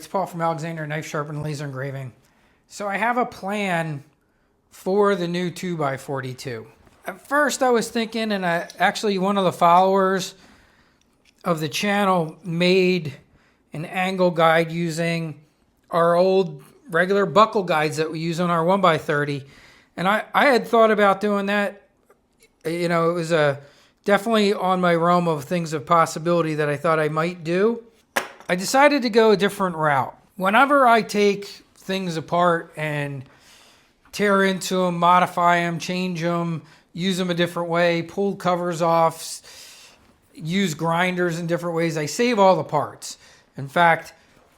Paul from Alexander Knife Sharpening Laser Engraving. So I have a plan for the new 2x42. At first I was thinking, and actually one of the followers of the channel made an angle guide using our old regular buckle guides that we use on our 1x30. And I had thought about doing that. You know, it was definitely on my realm of things of possibility that I thought I might do. I decided to go a different route. Whenever I take things apart and tear into them, modify them, change them, use them a different way, pull covers off, use grinders in different ways, I save all the parts. In fact,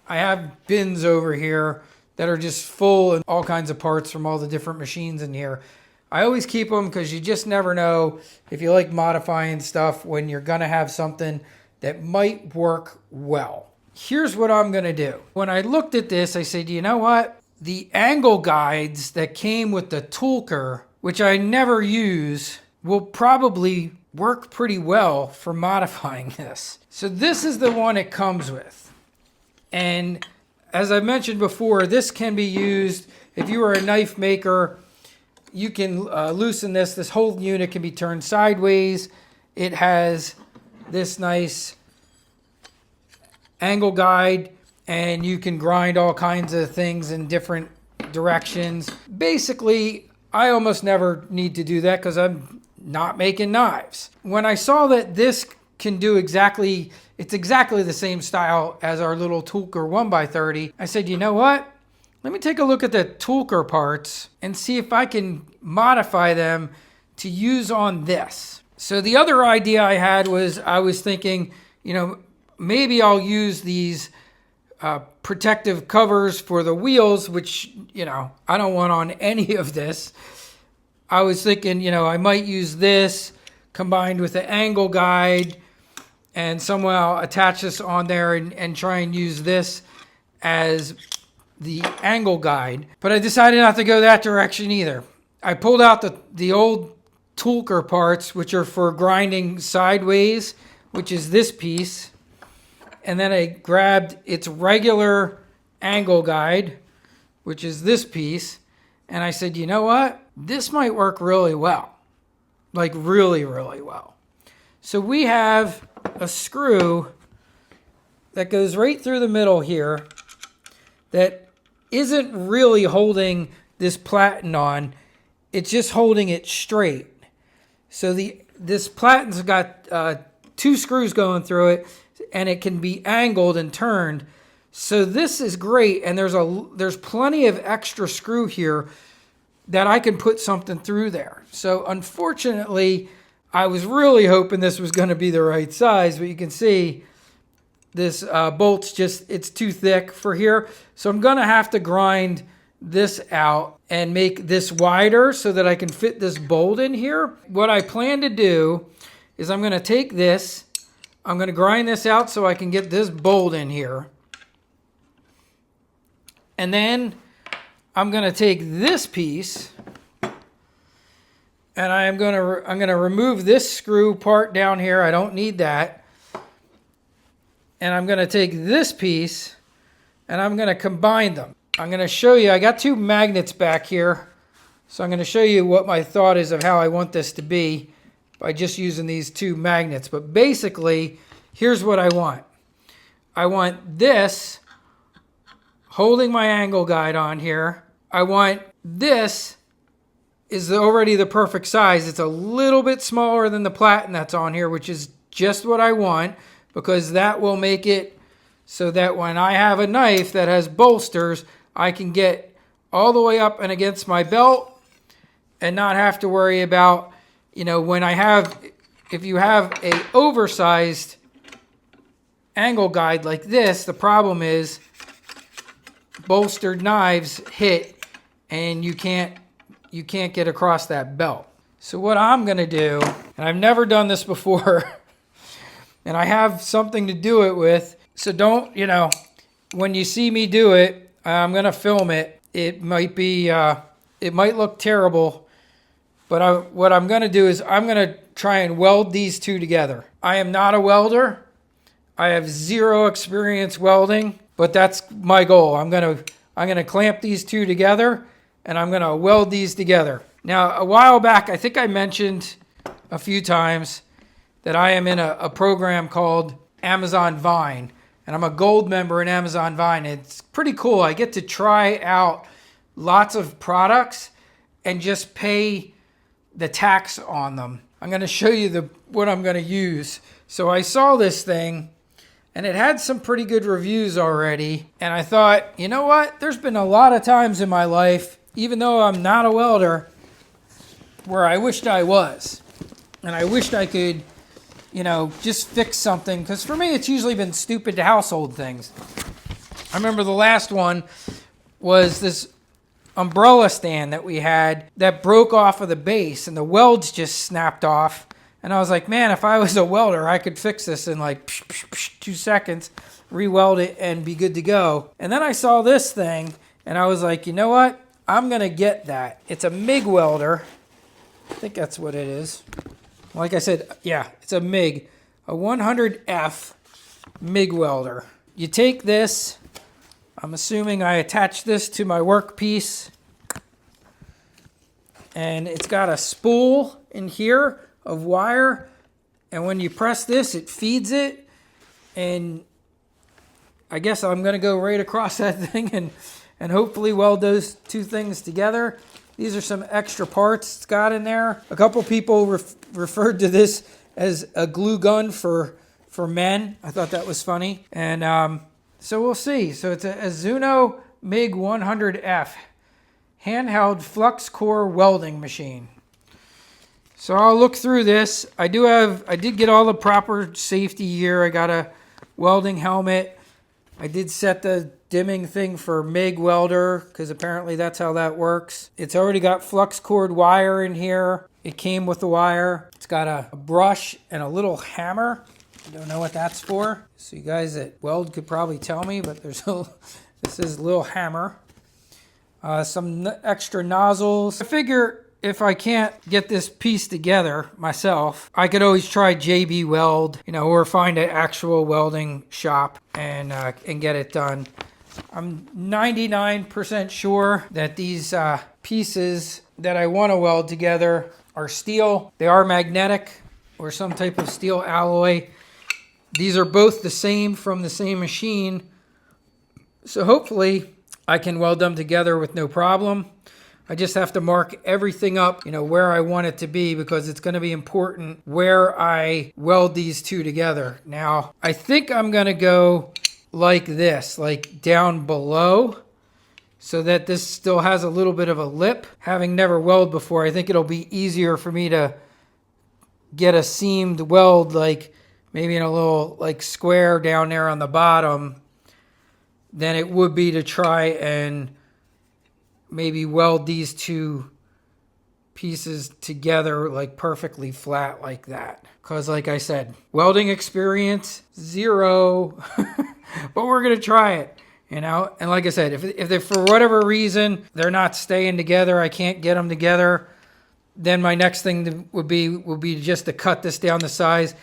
I have bins over here that are just full of all kinds of parts from all the different machines in here. I always keep them because you just never know if you like modifying stuff when you're going to have something that might work well. Here's what I'm going to do. When I looked at this, I said, you know what? The angle guides that came with the toolker, which I never use, will probably work pretty well for modifying this. So this is the one it comes with. And as I mentioned before, this can be used if you are a knife maker. You can loosen this. This whole unit can be turned sideways. It has this nice angle guide, and you can grind all kinds of things in different directions. Basically, I almost never need to do that because I'm not making knives. When I saw that this can do it's exactly the same style as our little toolker 1x30, I said, you know what? Let me take a look at the toolker parts and see if I can modify them to use on this. So the other idea I had was, I was thinking, you know, maybe I'll use these protective covers for the wheels, which, you know, I don't want on any of this. I was thinking, you know, I might use this combined with the angle guide and somehow attach this on there and try and use this as the angle guide. But I decided not to go that direction either. I pulled out the old toolker parts, which are for grinding sideways, which is this piece. And then I grabbed its regular angle guide, which is this piece. And I said, you know what? This might work really well. Like really, really well. So we have a screw that goes right through the middle here that isn't really holding this platen on. It's just holding it straight. So this platen's got 2 screws going through it, and it can be angled and turned. So this is great, and there's plenty of extra screw here that I can put something through there. So unfortunately, I was really hoping this was going to be the right size, but you can see this bolt's it's too thick for here. So I'm going to have to grind this out and make this wider so that I can fit this bolt in here. What I plan to do is I'm going to take this, I'm going to grind this out so I can get this bolt in here. And then I'm going to take this piece and I'm going to remove this screw part down here. I don't need that. And I'm going to take this piece and I'm going to combine them. I'm going to show you, I got 2 magnets back here. So I'm going to show you what my thought is of how I want this to be by just using these 2 magnets. But basically, here's what I want. I want this holding my angle guide on here. I want this is already the perfect size. It's a little bit smaller than the platen that's on here, which is just what I want, because that will make it so that when I have a knife that has bolsters, I can get all the way up and against my belt and not have to worry about, you know, if you have a oversized angle guide like this, the problem is bolstered knives hit and you can't get across that belt. So what I'm going to do, and I've never done this before, and I have something to do it with, so don't, you know, when you see me do it, I'm going to film it. It might look terrible, but what I'm going to do is I'm going to try and weld these 2 together. I am not a welder. I have 0 experience welding, but that's my goal. I'm gonna clamp these two together, and I'm gonna weld these together. Now, a while back, I think I mentioned a few times that I am in a program called Amazon Vine, and I'm a gold member in Amazon Vine. It's pretty cool. I get to try out lots of products and just pay the tax on them. I'm going to show you what I'm going to use. So I saw this thing, and it had some pretty good reviews already, and I thought, you know what? There's been a lot of times in my life, even though I'm not a welder, where I wished I was. And I wished I could, just fix something. Because for me, it's usually been stupid household things. I remember the last one was this umbrella stand that we had that broke off of the base, and the welds just snapped off. And I was like, man, if I was a welder, I could fix this in like 2 seconds, re-weld it, and be good to go. And then I saw this thing, and I was like, you know what? I'm going to get that. It's a MIG welder. I think that's what it is. Like I said, yeah, it's a MIG, a 100F MIG welder. You take this, I'm assuming I attach this to my workpiece, and it's got a spool in here of wire, and when you press this, it feeds it, and I guess I'm going to go right across that thing and hopefully weld those two things together. These are some extra parts it's got in there. A couple people referred to this as a glue gun for men. I thought that was funny. And so we'll see. So it's a Zuno MIG 100F handheld flux core welding machine. So I'll look through this. I did get all the proper safety gear. I got a welding helmet. I did set the dimming thing for MIG welder, because apparently that's how that works. It's already got flux cord wire in here. It came with the wire. It's got a brush and a little hammer. I don't know what that's for. So you guys at Weld could probably tell me, but this is a little hammer. Some extra nozzles. I figure if I can't get this piece together myself, I could always try JB Weld, or find an actual welding shop and get it done. I'm 99% sure that these pieces that I want to weld together are steel. They are magnetic or some type of steel alloy. These are both the same from the same machine. So hopefully I can weld them together with no problem. I just have to mark everything up, where I want it to be, because it's going to be important where I weld these two together. Now, I think I'm going to go like this, like down below, so that this still has a little bit of a lip. Having never welded before, I think it'll be easier for me to get a seamed weld, like maybe in a little like square down there on the bottom, than it would be to try and maybe weld these two pieces together like perfectly flat like that. Because like I said, welding experience, 0. But we're going to try it, And like I said, if they, for whatever reason, they're not staying together, I can't get them together, then my next thing would be just to cut this down to size.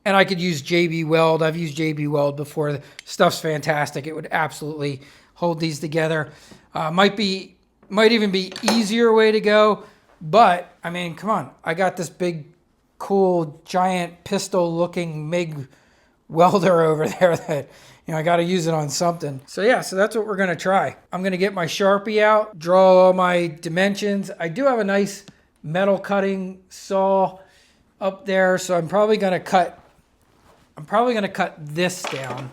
And I could use JB Weld. I've used JB Weld before. The stuff's fantastic. It would absolutely hold these together. Might even be easier way to go. But, I mean, come on. I got this big, cool, giant pistol-looking MIG welder over there that, I got to use it on something. So, yeah, so that's what we're going to try. I'm going to get my Sharpie out, draw all my dimensions. I do have a nice metal cutting saw up there, so I'm probably going to cut this down,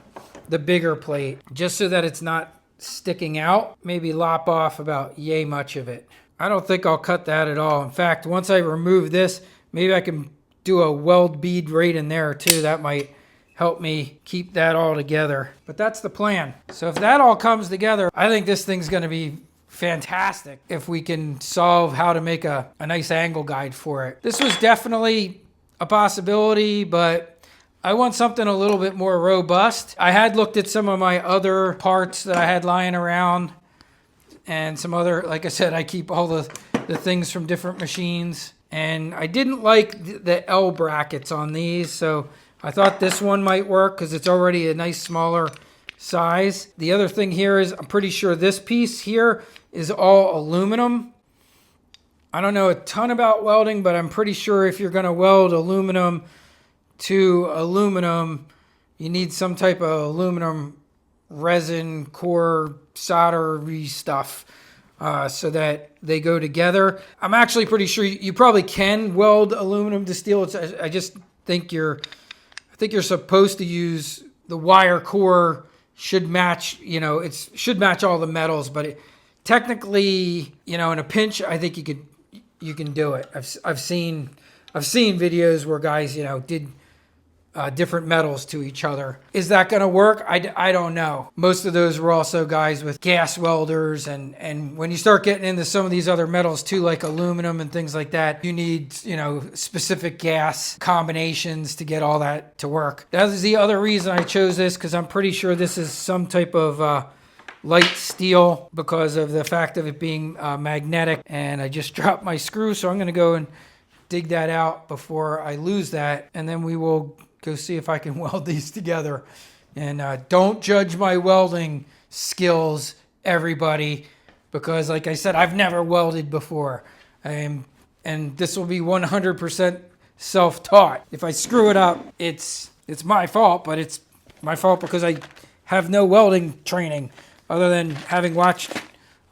the bigger plate, just so that it's not sticking out. Maybe lop off about yay much of it. I don't think I'll cut that at all. In fact, once I remove this, maybe I can do a weld bead right in there too. That might help me keep that all together. But that's the plan. So if that all comes together, I think this thing's going to be fantastic if we can solve how to make a nice angle guide for it. This was definitely a possibility, but I want something a little bit more robust. I had looked at some of my other parts that I had lying around and some other, like I said, I keep all the things from different machines. And I didn't like the L brackets on these, so I thought this one might work because it's already a nice smaller size. The other thing here is I'm pretty sure this piece here is all aluminum. I don't know a ton about welding, but I'm pretty sure if you're going to weld aluminum to aluminum, you need some type of aluminum resin core soldery stuff so that they go together. I'm actually pretty sure you probably can weld aluminum to steel. I just think you're supposed to use the wire core should match, it should match all the metals, but technically, in a pinch, I think you can do it. I've seen videos where guys, did different metals to each other. Is that going to work? I don't know. Most of those were also guys with gas welders, and when you start getting into some of these other metals too, like aluminum and things like that, you need, specific gas combinations to get all that to work. That is the other reason I chose this, because I'm pretty sure this is some type of light steel because of the fact of it being magnetic. And I just dropped my screw, so I'm going to go and dig that out before I lose that, and then we will go see if I can weld these together. And don't judge my welding skills, everybody, because like I said, I've never welded before. And this will be 100% self-taught. If I screw it up, it's my fault, but it's my fault because I have no welding training other than having watched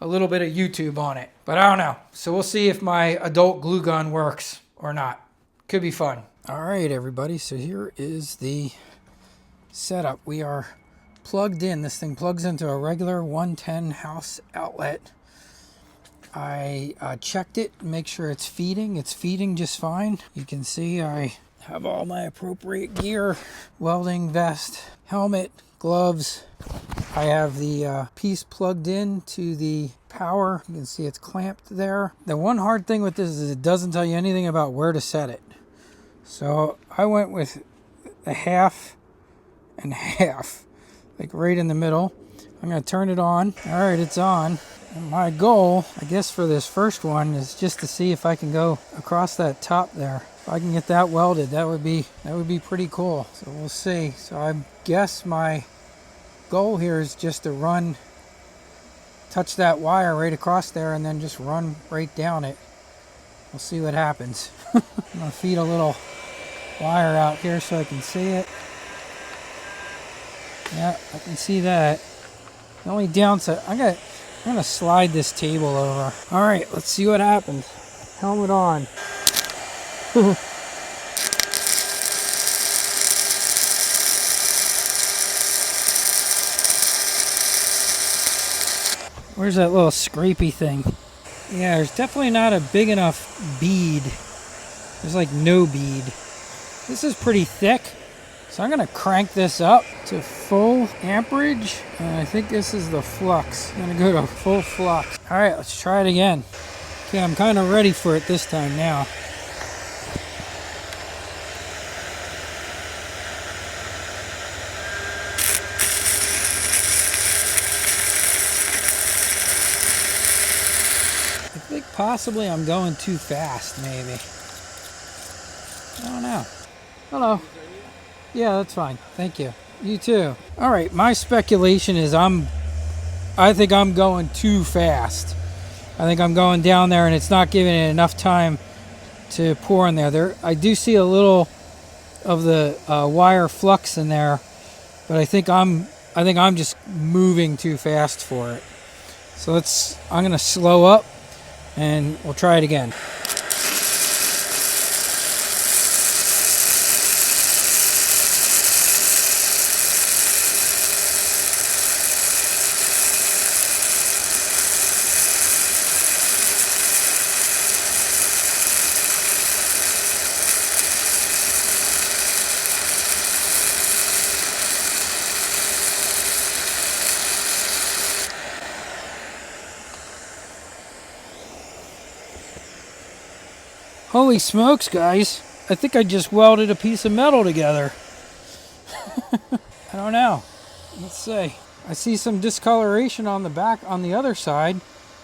a little bit of YouTube on it. But I don't know. So we'll see if my adult glue gun works or not. Could be fun. All right, everybody, so here is the setup. We are plugged in. This thing plugs into a regular 110 house outlet. I checked it, make sure it's feeding. It's feeding just fine. You can see I have all my appropriate gear: welding vest, helmet, gloves. I have the piece plugged in to the power. You can see it's clamped there. The one hard thing with this is it doesn't tell you anything about where to set it. So I went with a half and half, like right in the middle. I'm going to turn it on. All right, it's on. And my goal, I guess, for this first one is just to see if I can go across that top there. If I can get that welded, that would be pretty cool. So we'll see. So I guess my goal here is just to touch that wire right across there and then just run right down it. We'll see what happens. I'm going to feed a little wire out here so I can see it. Yeah, I can see that. The only downside, I'm going to slide this table over. All right, let's see what happens. Helmet on. Where's that little scrapey thing? Yeah, there's definitely not a big enough bead. There's like no bead. This is pretty thick, so I'm going to crank this up to full amperage, and I think this is the flux. I'm going to go to full flux. All right, let's try it again. Okay, I'm kind of ready for it this time now. I think possibly I'm going too fast, maybe. I don't know. Hello. Yeah, that's fine. Thank you. You too. All right, my speculation is I think I'm going too fast. I think I'm going down there and it's not giving it enough time to pour in there. I do see a little of the wire flux in there, but I think I'm just moving too fast for it. So I'm gonna slow up and we'll try it again. Holy smokes, guys. I think I just welded a piece of metal together. I don't know. Let's see. I see some discoloration on the back on the other side.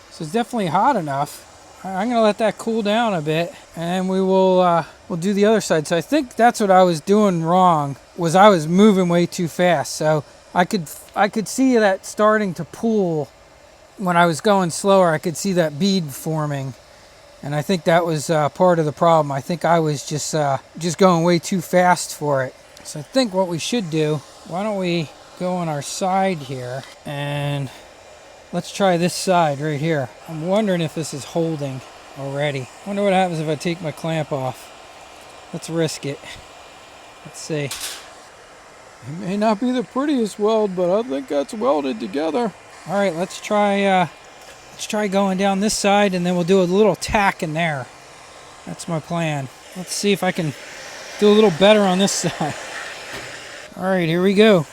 So it's definitely hot enough. I'm going to let that cool down a bit and we'll do the other side. So I think that's what I was doing wrong, was I was moving way too fast. So I could see that starting to pool when I was going slower. I could see that bead forming, and I think that was part of the problem. I think I was just going way too fast for it. So I think what we should do, why don't we go on our side here, and let's try this side right here. I'm wondering if this is holding already. Wonder what happens if I take my clamp off. Let's risk it. Let's see. It may not be the prettiest weld, but I think that's welded together. All right, let's try going down this side, and then we'll do a little tack in there. That's my plan. Let's see if I can do a little better on this side. All right, here we go.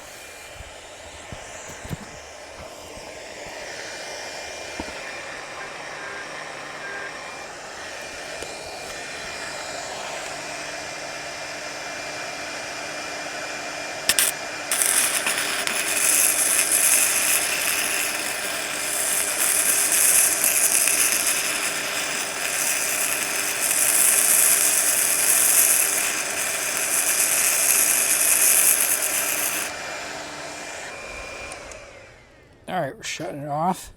All right, we're shutting it off.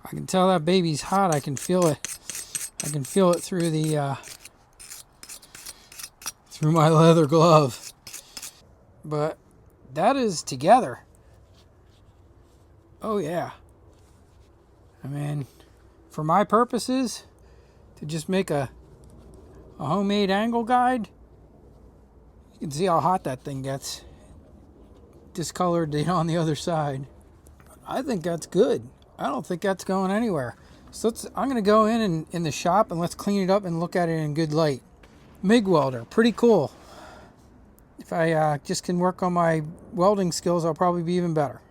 I can tell that baby's hot. I can feel it. I can feel it through the through my leather glove. But that is together. Oh yeah. I mean, for my purposes, to just make a homemade angle guide, you can see how hot that thing gets. Discolored on the other side. I think that's good. I don't think that's going anywhere. So I'm going to go in the shop and let's clean it up and look at it in good light. MIG welder, pretty cool. If I just can work on my welding skills, I'll probably be even better.